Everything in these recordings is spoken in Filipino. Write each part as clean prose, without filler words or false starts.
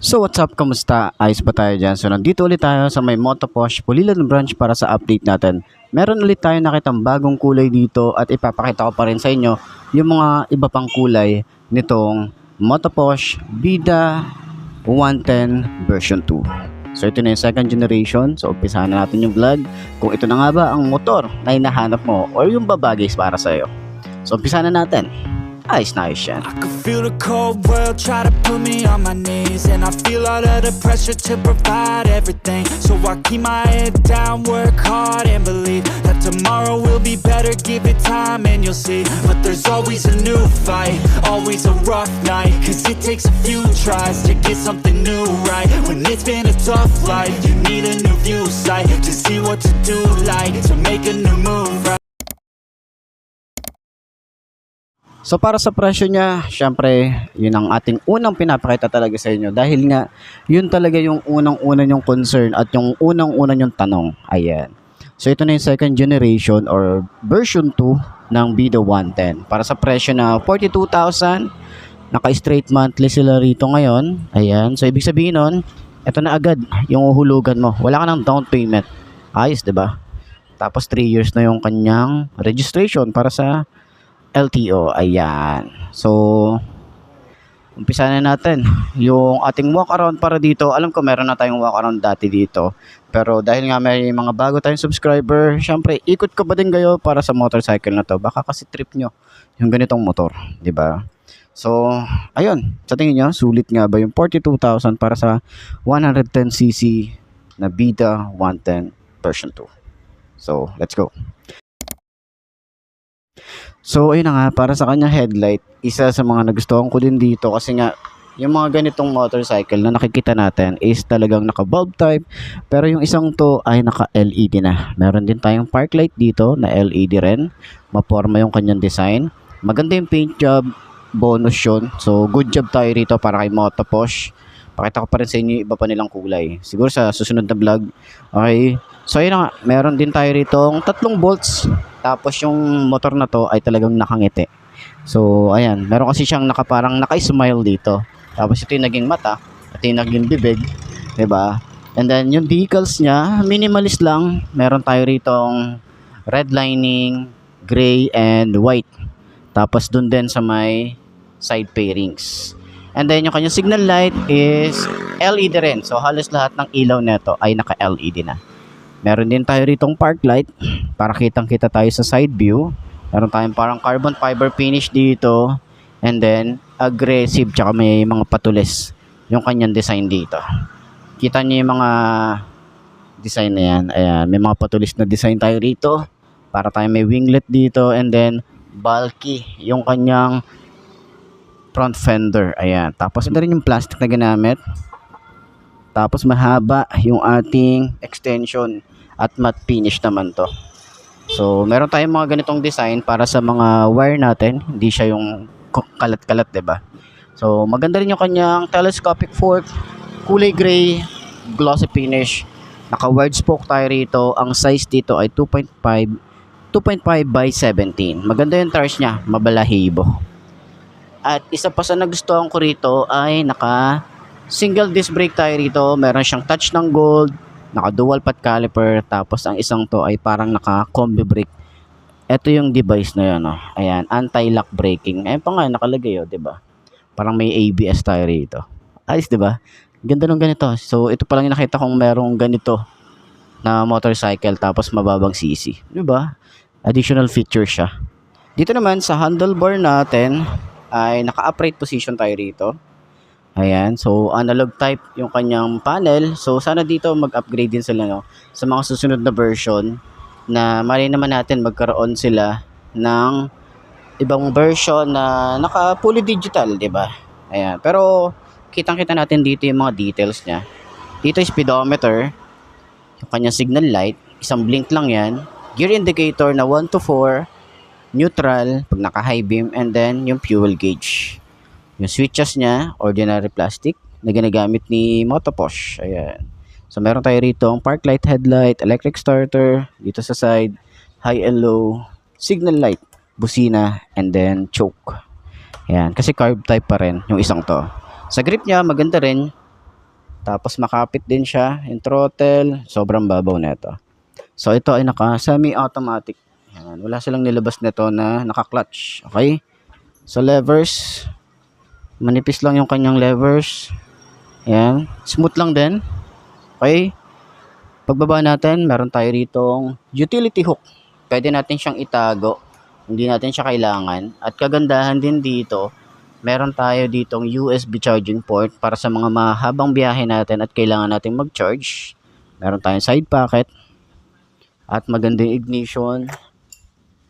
So what's up, kamusta? Ayos ba tayo dyan? So nandito ulit tayo sa may Motoposh Pulilan Branch para sa update natin. Meron ulit tayo nakitang bagong kulay dito at ipapakita ko pa rin sa inyo yung mga iba pang kulay nitong Motoposh Bida 110 version 2. So ito na yung second generation. So umpisahan na natin yung vlog kung ito na nga ba ang motor na hinahanap mo or yung babagay para sa'yo. So umpisahan na natin. Ayos na ayos yan. I can feel the cold world try to put me on my knees, and I feel all of the pressure to provide everything. So I keep my head down, work hard and believe that tomorrow will be better. Give it time and you'll see. But there's always a new fight, always a rough night, cause it takes a few tries to get something new right. When it's been a tough life, you need a new view sight to see what to do, like to make a new move, right? So para sa presyo niya, syempre, yun ang ating unang pinapakita talaga sa inyo. Dahil nga, yun talaga yung unang-una yung concern at yung unang-una yung tanong. Ayan. So ito na yung second generation or version 2 ng Bida 110. Para sa presyo na 42,000, naka-straight monthly sila rito ngayon. Ayan. So ibig sabihin nun, ito na agad yung uhulugan mo. Wala ka ng down payment. Ayos, diba? Tapos 3 years na yung kanyang registration para sa LTO. Ayan. So, umpisa na natin yung ating walk around para dito. Alam ko meron na tayong walk around dati dito. Pero dahil nga may mga bago tayong subscriber, syempre, ikot ko ba din kayo para sa motorcycle na to? Baka kasi trip nyo yung ganitong motor. 'Di ba? So, ayun. Sa tingin nyo, sulit nga ba yung 42,000 para sa 110cc na Bida 110 version 2? So, let's go. So ayun na nga, para sa kanya headlight, isa sa mga nagustuhan ko din dito kasi nga yung mga ganitong motorcycle na nakikita natin is talagang naka bulb type, pero yung isang to ay naka LED na. Meron din tayong park light dito na LED rin, maporma yung kanyang design, maganda yung paint job, bonus yun. So good job tayo rito para kay Motoposh. Pakita ko pa rin sa inyo yung iba pa nilang kulay siguro sa susunod na vlog. Okay, so ayun na nga, meron din tayo rito 3 bolts. Tapos yung motor na to ay talagang nakangiti. So ayan, meron kasi siyang parang naka-smile dito. Tapos ito yung naging mata, ito yung naging bibig, 'di ba? And then yung decals niya, minimalist lang. Meron tayo ritong red lining, gray and white. Tapos dun din sa may side pairings. And then yung kanyang signal light is LED rin. So halos lahat ng ilaw nito ay naka-LED na. Meron din tayo ritong park light para kitang-kita tayo sa side view. Meron tayong parang carbon fiber finish dito. And then, aggressive tsaka may mga patulis yung kanyang design dito. Kita niyo yung mga design na yan. Ayan, may mga patulis na design tayo rito. Para tayo may winglet dito. And then, bulky yung kanyang front fender. Ayan. Tapos, ito rin yung plastic na ginamit. Tapos mahaba yung ating extension at matte finish naman to. So meron tayong mga ganitong design para sa mga wire natin, hindi siya yung kalat-kalat, 'di ba? So maganda rin yung kanyang telescopic fork, kulay gray, glossy finish. Naka-wide spoke tayo rito. Ang size dito ay 2.5 by 17. Maganda yung tires niya, mabalahibo. At isa pa sa nagustuhan ko rito ay naka single disc brake tayo rito. Meron siyang touch ng gold, naka dual path caliper, tapos ang isang to ay parang naka combi brake. Ito yung device na yan, oh. Ayan, anti-lock braking. Ayan pa nga nakalagay, oh, 'di ba? Parang may ABS tayo rito. Ayos, 'di ba? Ganda ng ganito. So ito pa lang yung nakita kong merong ganito na motorcycle tapos mababang cc, 'di ba? Additional feature siya. Dito naman sa handlebar natin ay naka-upright position tayo rito. Ayan, so analog type yung kanyang panel. So sana dito mag-upgrade din sila, no, sa mga susunod na version na mali naman natin magkaroon sila ng ibang version na naka fully digital, 'di ba? Ayan, pero kitang-kita natin dito yung mga details niya. Dito is speedometer, yung kanyang signal light, isang blink lang 'yan. Gear indicator na 1 to 4, neutral pag naka-high beam, and then yung fuel gauge. Yung switches niya, ordinary plastic na ginagamit ni Motoposh. Ayan. So meron tayo rito ang park light, headlight, electric starter, dito sa side, high and low, signal light, busina, and then choke. Ayan, kasi carb type pa rin yung isang to. Sa grip niya, maganda rin. Tapos makapit din siya. Yung throttle, sobrang babaw nito. So ito ay naka semi-automatic. Yan. Wala silang nilabas nito na naka-clutch. Okay? So levers, manipis lang yung kanyang levers. Yan. Smooth lang din. Okay? Pagbaba natin, meron tayo ritong utility hook. Pwede natin siyang itago. Hindi natin siya kailangan. At kagandahan din dito, meron tayo ditong USB charging port para sa mga mahabang biyahe natin at kailangan natin mag-charge. Meron tayong side pocket. At magandang ignition.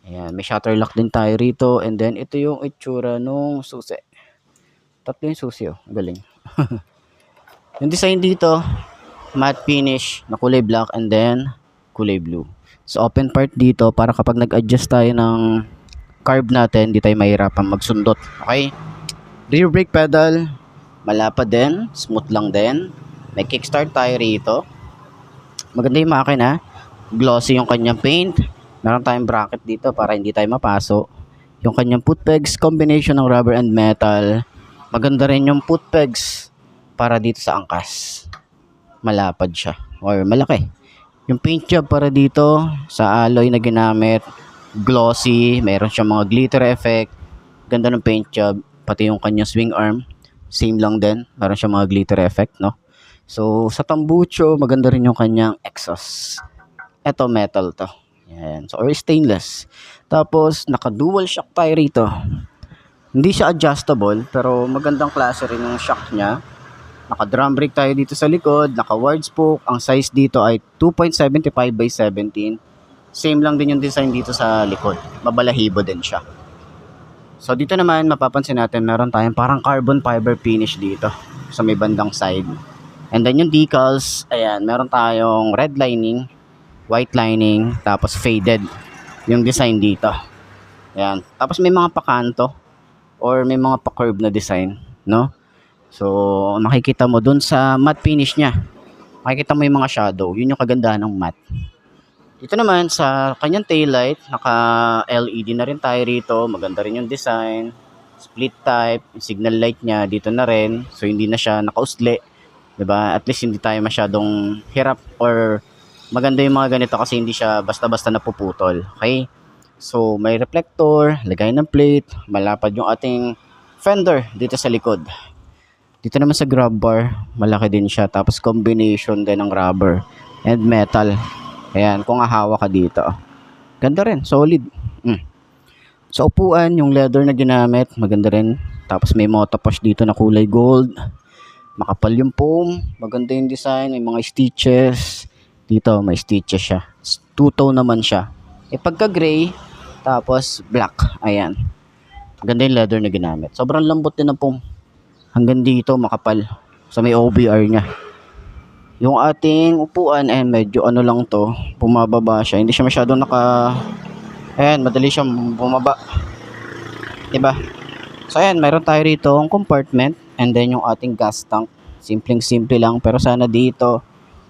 Ayan, may shutter lock din tayo rito. And then, ito yung itsura nung susi. Tatlo yung susi, oh. Galing. Yung design dito, matte finish na kulay black and then kulay blue. So, open part dito para kapag nag-adjust tayo ng carb natin, di tayo mahirapan magsundot. Okay? Rear brake pedal, malapad din, smooth lang din. May kickstart tayo rito. Maganda yung makina. Glossy yung kanyang paint. Meron tayong bracket dito para hindi tayo mapaso. Yung kanyang foot pegs, combination ng rubber and metal. Maganda rin yung foot pegs para dito sa angkas. Malapad siya or malaki. Yung paint job para dito sa alloy na ginamit, glossy, mayroon siyang mga glitter effect. Ganda ng paint job, pati yung kanyang swing arm, same lang din. Meron siyang mga glitter effect, no? So sa tambucho, maganda rin yung kanyang exhaust. Ito metal to. Yan. So or stainless. Tapos naka dual shock tayo rito. Hindi siya adjustable pero magandang klase rin yung shock niya. Naka drum brake tayo dito sa likod, naka wide spoke. Ang size dito ay 2.75 by 17. Same lang din yung design dito sa likod. Mabalahibo din siya. So dito naman mapapansin natin meron tayong parang carbon fiber finish dito sa may bandang side. And then yung decals, ayan, meron tayong red lining, white lining, tapos faded yung design dito. Ayan. Tapos may mga pakanto or may mga pa-curve na design, no? So, makikita mo dun sa matte finish niya. Makikita mo yung mga shadow. Yun yung kagandahan ng matte. Dito naman sa kanyang taillight, naka LED na rin tayo rito. Maganda rin yung design. Split type, yung signal light niya dito na rin. So, hindi na siya nakausli. 'Di ba? At least hindi tayo masyadong hirap or maganda yung mga ganito kasi hindi siya basta-basta napuputol. Okay? So, may reflector, lagay ng plate, malapad yung ating fender dito sa likod. Dito naman sa grab bar, malaki din siya. Tapos combination din ng rubber and metal. Ayan, kung ahawa ka dito. Ganda rin, solid. Sa upuan, yung leather na ginamit, maganda rin. Tapos may motopush dito na kulay gold. Makapal yung foam, maganda yung design, may mga stitches. Dito, may stitches siya. Two-tone naman siya. Pagka gray, tapos black. Ayan. Ganda yung leather na ginamit. Sobrang lambot din ng foam. Hanggang dito makapal sa may OBR niya. Yung ating upuan medyo ano lang to, bumababa siya. Hindi siya masyadong ayan, madali siyang bumaba. Diba? So ayan, mayroon tayo rito ang compartment and then yung ating gas tank. Simpleng-simple lang pero sana dito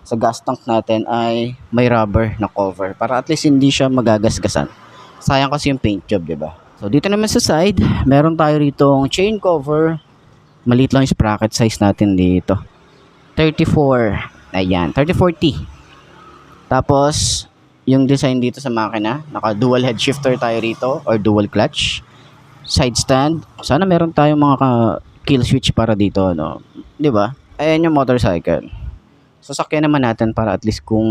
sa gas tank natin ay may rubber na cover para at least hindi siya magagasgasan. Sayang kasi yung paint job, diba? So dito naman sa side, meron tayo rito ang chain cover. Maliit lang yung sprocket size natin dito. 34. Ayan, 34T. Tapos, yung design dito sa makina, naka dual head shifter tayo rito or dual clutch. Side stand. Sana meron tayong mga kill switch para dito, no? 'Di ba? Ayan yung motorcycle. Sasakyan naman natin para at least kung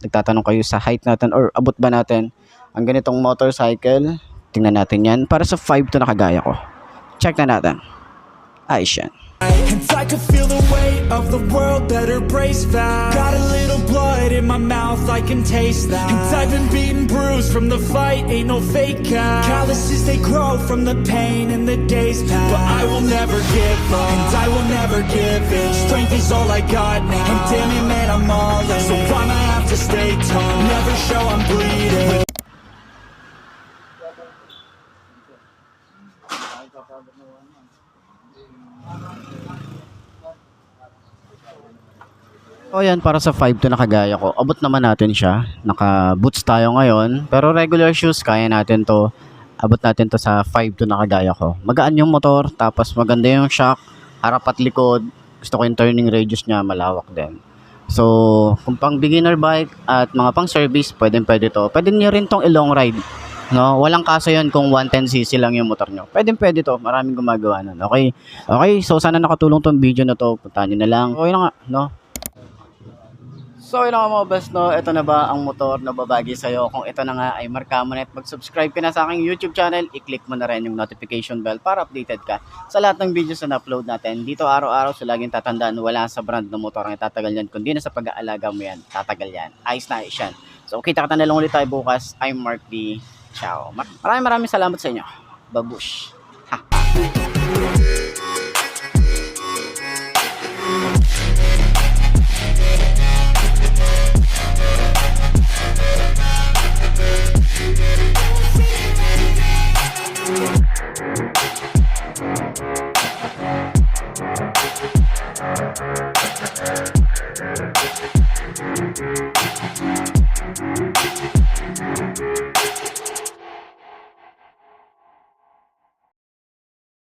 nagtatanong kayo sa height natin or abot ba natin ang ganitong motorcycle, tingnan natin yan. Para sa 5 to na kagaya ko. Check na natin. Ayos yan. And I can feel the weight of the world better brace fast. Got a little blood in my mouth, I can taste that. And I've been beaten, bruised from the fight, ain't no fake out. Calluses, they grow from the pain and the days pass. But I will never give up, and I will never give in. Strength is all I got now, and damn it man, I'm all in. So I'ma have to stay tall, never show I'm bleeding. O yan, para sa 5 to na kagaya ko. Abot naman natin siya. Naka-boots tayo ngayon. Pero regular shoes, kaya natin to. Abot natin to sa 5 to na kagaya ko. Magaan yung motor, tapos maganda yung shock, harap at likod. Gusto ko yung turning radius niya malawak din. So, kung pang beginner bike at mga pang service, pwede to. Pwede niyo rin tong i-long ride. No, walang kaso 'yon kung 110cc lang yung motor nyo. Pwede to. Maraming gumagawa nun. Okay. Okay, so sana nakatulong tong video na to. Puntahan niyo na lang. Okay na nga, no? So, yun nga mga best, no? Ito na ba ang motor na babagi sa'yo? Kung ito na nga ay marka mo na at mag-subscribe ka na sa aking YouTube channel, i-click mo na rin yung notification bell para updated ka sa lahat ng videos na upload natin. Dito araw-araw, so laging tatandaan, wala sa brand ng motor ang tatagal yan. Kundi na sa pag-aalaga mo yan, tatagal yan. Ayos na ayos yan. So, kita na lang ulit tayo bukas. I'm Mark D. Ciao. Maraming salamat sa inyo. Babush. Ha.